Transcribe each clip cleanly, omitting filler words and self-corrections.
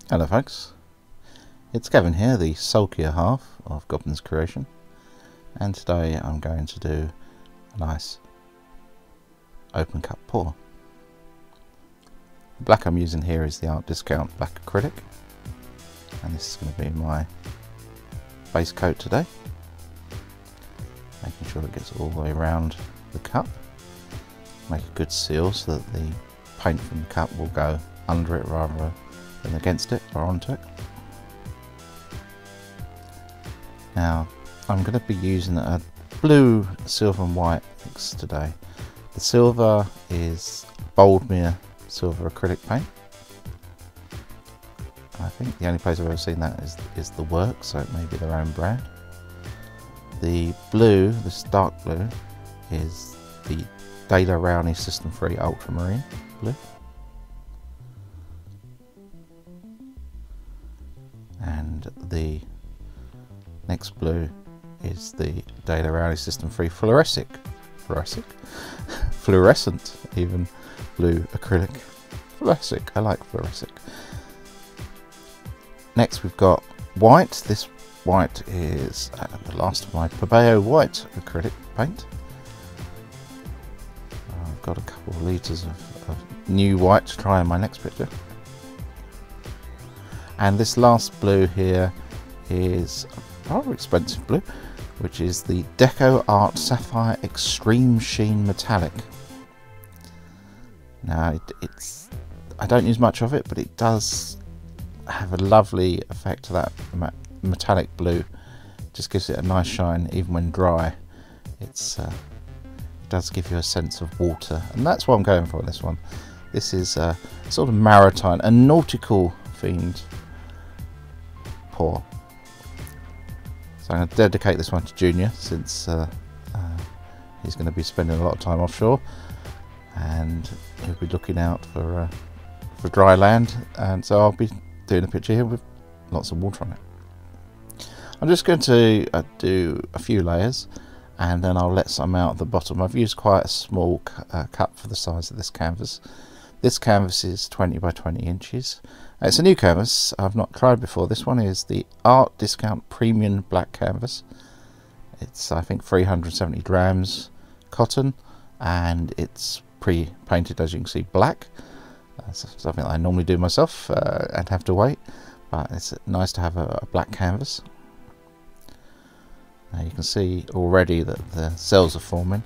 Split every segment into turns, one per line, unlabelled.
Hello folks, it's Kevin here, the sulkier half of Goblin's Creation, and today I'm going to do a nice open cut pour. The black I'm using here is the Art Discount Black Acrylic, and this is going to be my base coat today, making sure it gets all the way around the cup, make a good seal so that the paint from the cup will go under it rather than against it or onto it. Now I'm going to be using a blue, silver and white mix today. The silver is Boldmere silver acrylic paint. I think the only place I've ever seen that is the work, so it may be their own brand. The blue, this dark blue, is the Rowney System free ultramarine blue. And the next blue is the DecoArt System free fluorescent even blue acrylic. Fluorescent, I like fluorescent. Next we've got white. This white is the last of my PÉBÉO white acrylic paint. I've got a couple of litres of new white to try in my next picture. And this last blue here is a rather expensive blue, which is the DecoArt Sapphire Extreme Sheen Metallic. Now I don't use much of it, but it does have a lovely effect to that metallic blue. It just gives it a nice shine even when dry. It does give you a sense of water, and that's what I'm going for in this one. This is sort of maritime and nautical themed pour. So I'm going to dedicate this one to Junior, since he's going to be spending a lot of time offshore and he'll be looking out for dry land, and so I'll be doing a picture here with lots of water on it. I'm just going to do a few layers and then I'll let some out at the bottom. I've used quite a small cup for the size of this canvas. This canvas is 20 by 20 inches. It's a new canvas I've not tried before. This one is the Art Discount Premium Black Canvas. It's, I think, 370 grams cotton, and it's pre-painted, as you can see, black. That's something that I normally do myself and have to wait, but it's nice to have a black canvas. Now you can see already that the cells are forming,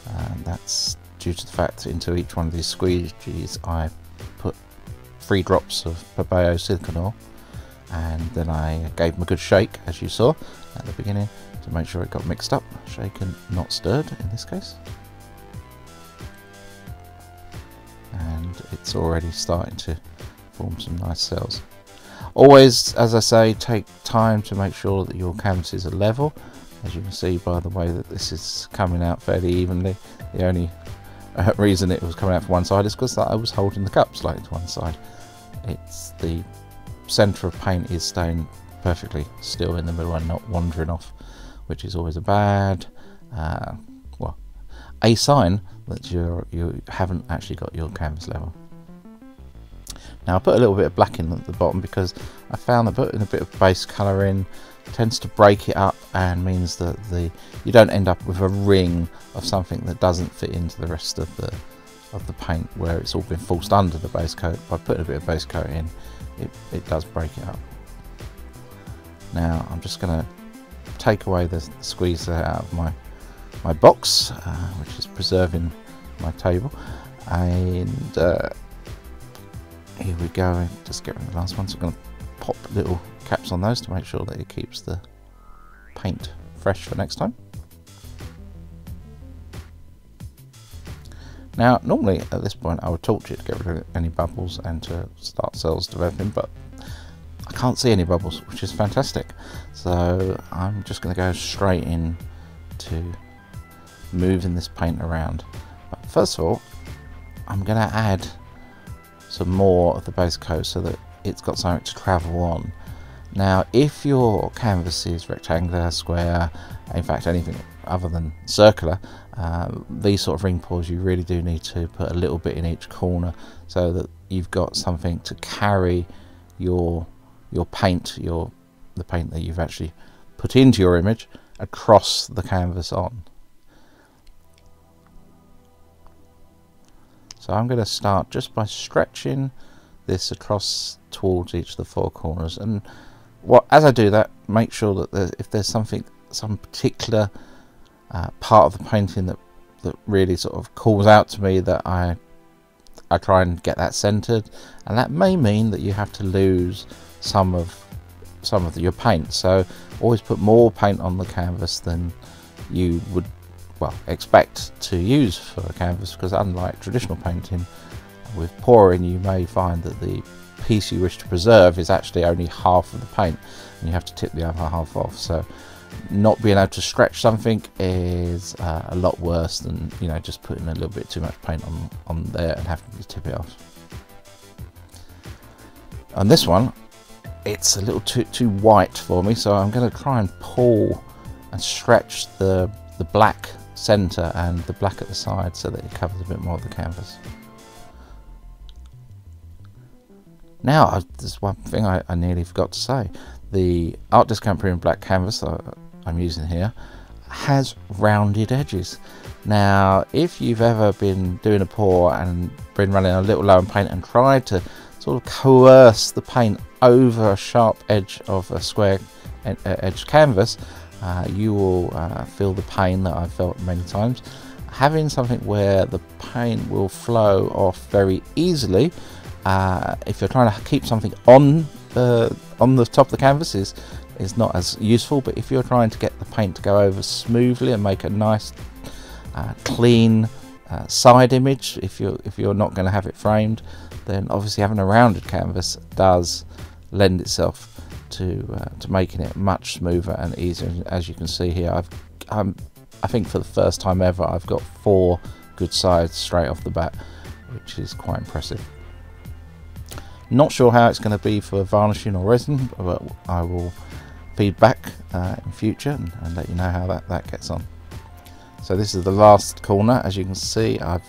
and that's due to the fact that into each one of these squeegees I put 3 drops of PÉBÉO Silicon oil, and then I gave them a good shake, as you saw at the beginning, to make sure it got mixed up, shaken, not stirred in this case. And it's already starting to form some nice cells. Always, as I say, take time to make sure that your canvases are level. As you can see by the way that this is coming out fairly evenly. The only reason it was coming out from one side is because I was holding the cup slightly to one side. It's the centre of paint is staying perfectly still in the middle and not wandering off, which is always a bad, well, a sign that you haven't actually got your canvas level. Now I put a little bit of black in at the bottom because I found that putting a bit of base colour in tends to break it up and means that you don't end up with a ring of something that doesn't fit into the rest of the paint, where it's all been forced under the base coat. By putting a bit of base coat in, it does break it up. Now I'm just going to take away the squeeze out of my box, which is preserving my table, and here we go. Just get rid of the last one. So I'm going to pop little caps on those to make sure that it keeps the paint fresh for next time. Now normally at this point I would torch it to get rid of any bubbles and to start cells developing, but I can't see any bubbles, which is fantastic. So I'm just going to go straight in to moving this paint around. But first of all, I'm going to add some more of the base coat so that it's got something to travel on. Now if your canvas is rectangular, square, in fact anything other than circular, these sort of ring pours you really do need to put a little bit in each corner so that you've got something to carry your paint, the paint that you've actually put into your image, across the canvas on. So I'm going to start just by stretching this across towards each of the four corners, and as I do that, make sure that if there's some particular part of the painting that really sort of calls out to me, that I try and get that centered, and that may mean that you have to lose some of your paint. So always put more paint on the canvas than you would expect to use for a canvas, because unlike traditional painting with pouring, you may find that the piece you wish to preserve is actually only half of the paint, and you have to tip the other half off. So not being able to stretch something is a lot worse than, you know, just putting a little bit too much paint on there and having to tip it off. On this one, it's a little too white for me, so I'm going to try and pull and stretch the black center and the black at the side so that it covers a bit more of the canvas. Now, there's one thing I nearly forgot to say. The Art Discount Premium Black canvas I'm using here has rounded edges. Now, if you've ever been doing a pour and been running a little low in paint and tried to sort of coerce the paint over a sharp edge of a square edged canvas, you will feel the pain that I've felt many times. Having something where the paint will flow off very easily, if you're trying to keep something on the top of the canvas, is not as useful. But if you're trying to get the paint to go over smoothly and make a nice clean side image, if you're not going to have it framed, then obviously having a rounded canvas does lend itself to making it much smoother and easier. As you can see here, I think for the first time ever, I've got 4 good sides straight off the bat, which is quite impressive. Not sure how it's going to be for varnishing or resin, but I will feed back in future and let you know how that gets on. So this is the last corner. As you can see, I've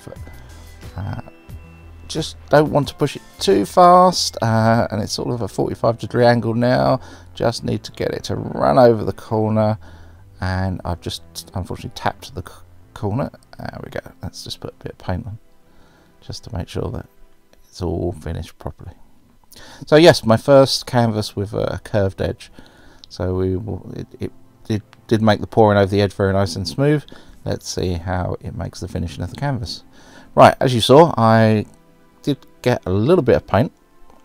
just don't want to push it too fast, and it's sort of a 45-degree angle now. Just need to get it to run over the corner, and I've just unfortunately tapped the corner. There we go. Let's just put a bit of paint on just to make sure that it's all finished properly. So yes, my first canvas with a curved edge. So it did make the pouring over the edge very nice and smooth. Let's see how it makes the finishing of the canvas. Right, as you saw, I did get a little bit of paint,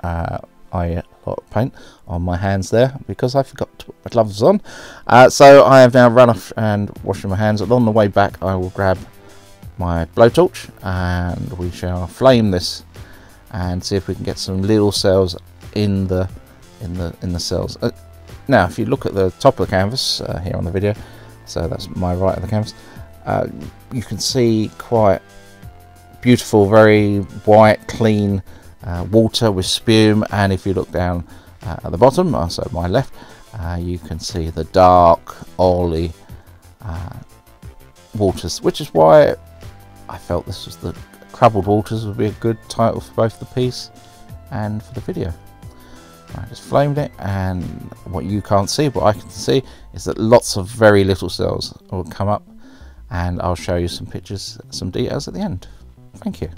a lot of paint on my hands there because I forgot to put my gloves on. So I have now run off and washing my hands. Along the way back, I will grab my blowtorch and we shall flame this and see if we can get some little cells in the cells. Now, if you look at the top of the canvas here on the video, so that's my right of the canvas, you can see quite beautiful, very white, clean water with spume, and if you look down at the bottom, so my left, you can see the dark, oily waters, which is why I felt this was the Troubled Waters would be a good title for both the piece and for the video. I just flamed it, and what you can't see, but I can see, is that lots of very little cells will come up, and I'll show you some pictures, some details at the end. Thank you.